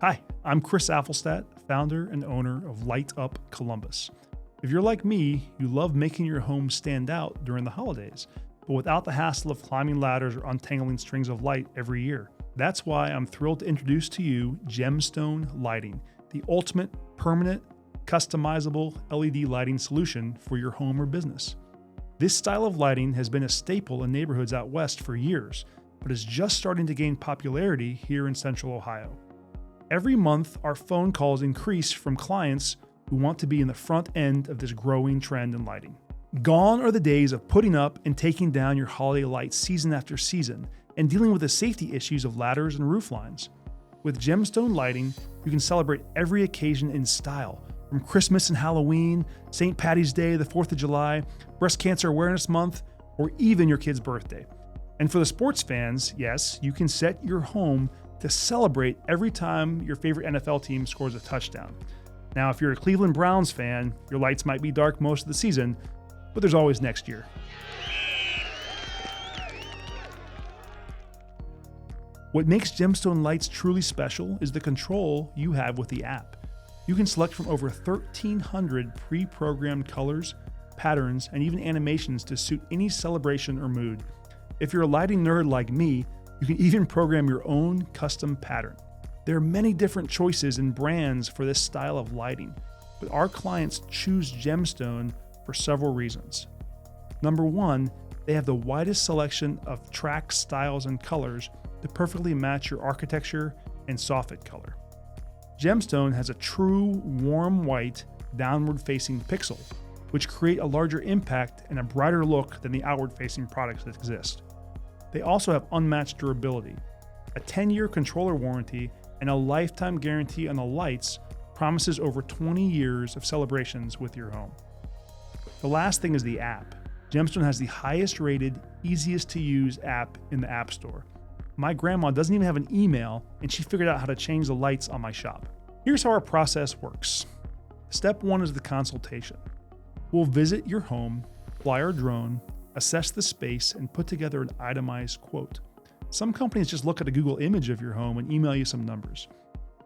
Hi, I'm Chris Affelstadt, founder and owner of Light Up Columbus. If you're like me, you love making your home stand out during the holidays, but without the hassle of climbing ladders or untangling strings of light every year. That's why I'm thrilled to introduce to you Gemstone Lighting, the ultimate permanent, customizable LED lighting solution for your home or business. This style of lighting has been a staple in neighborhoods out west for years, but is just starting to gain popularity here in Central Ohio. Every month, our phone calls increase from clients who want to be in the front end of this growing trend in lighting. Gone are the days of putting up and taking down your holiday lights season after season and dealing with the safety issues of ladders and roof lines. With Gemstone Lighting, you can celebrate every occasion in style, from Christmas and Halloween, St. Paddy's Day, the 4th of July, Breast Cancer Awareness Month, or even your kid's birthday. And for the sports fans, yes, you can set your home to celebrate every time your favorite NFL team scores a touchdown. Now, if you're a Cleveland Browns fan, your lights might be dark most of the season, but there's always next year. What makes Gemstone Lights truly special is the control you have with the app. You can select from over 1,300 pre-programmed colors, patterns, and even animations to suit any celebration or mood. If you're a lighting nerd like me, you can even program your own custom pattern. There are many different choices and brands for this style of lighting, but our clients choose Gemstone for several reasons. Number one, they have the widest selection of track styles and colors to perfectly match your architecture and soffit color. Gemstone has a true warm white downward-facing pixel, which create a larger impact and a brighter look than the outward-facing products that exist. They also have unmatched durability. A 10-year controller warranty and a lifetime guarantee on the lights promises over 20 years of celebrations with your home. The last thing is the app. Gemstone has the highest rated, easiest to use app in the App Store. My grandma doesn't even have an email, and she figured out how to change the lights on my shop. Here's how our process works. Step one is the consultation. We'll visit your home, fly our drone, assess the space, and put together an itemized quote. Some companies just look at a Google image of your home and email you some numbers.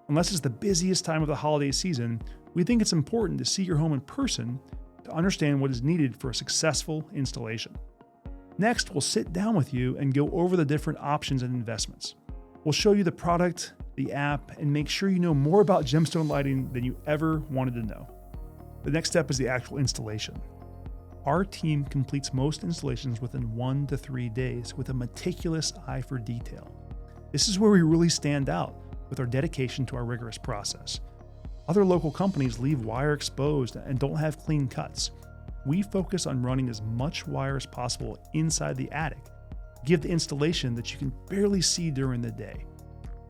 Unless it's the busiest time of the holiday season, we think it's important to see your home in person to understand what is needed for a successful installation. Next, we'll sit down with you and go over the different options and investments. We'll show you the product, the app, and make sure you know more about Gemstone Lighting than you ever wanted to know. The next step is the actual installation. Our team completes most installations within 1 to 3 days with a meticulous eye for detail. This is where we really stand out with our dedication to our rigorous process. Other local companies leave wire exposed and don't have clean cuts. We focus on running as much wire as possible inside the attic, give the installation that you can barely see during the day.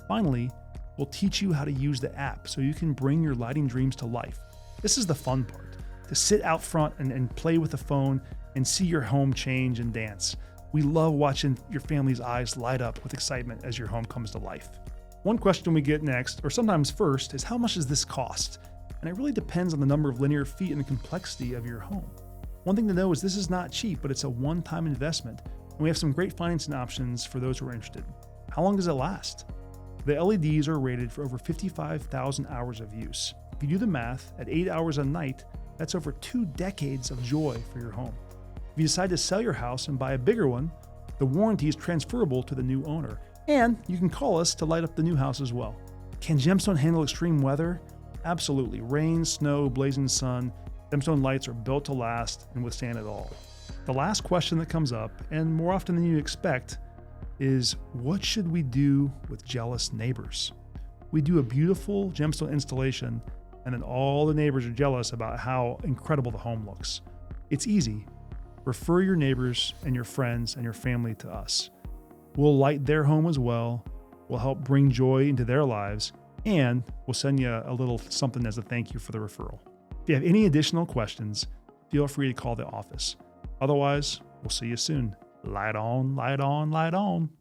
Finally, we'll teach you how to use the app so you can bring your lighting dreams to life. This is the fun part. To sit out front and play with the phone and see your home change and dance. We love watching your family's eyes light up with excitement as your home comes to life. One question we get next, or sometimes first, is how much does this cost? And it really depends on the number of linear feet and the complexity of your home. One thing to know is this is not cheap, but it's a one-time investment, and we have some great financing options for those who are interested. How long does it last? The LEDs are rated for over 55,000 hours of use. If you do the math, at 8 hours a night, that's over 2 decades of joy for your home. If you decide to sell your house and buy a bigger one, the warranty is transferable to the new owner, and you can call us to light up the new house as well. Can Gemstone handle extreme weather? Absolutely. Rain, snow, blazing sun. Gemstone lights are built to last and withstand it all. The last question that comes up, and more often than you expect, is what should we do with jealous neighbors? We do a beautiful Gemstone installation, and then all the neighbors are jealous about how incredible the home looks. It's easy. Refer your neighbors and your friends and your family to us. We'll light their home as well. We'll help bring joy into their lives, and we'll send you a little something as a thank you for the referral. If you have any additional questions, feel free to call the office. Otherwise, we'll see you soon. Light on, light on, light on.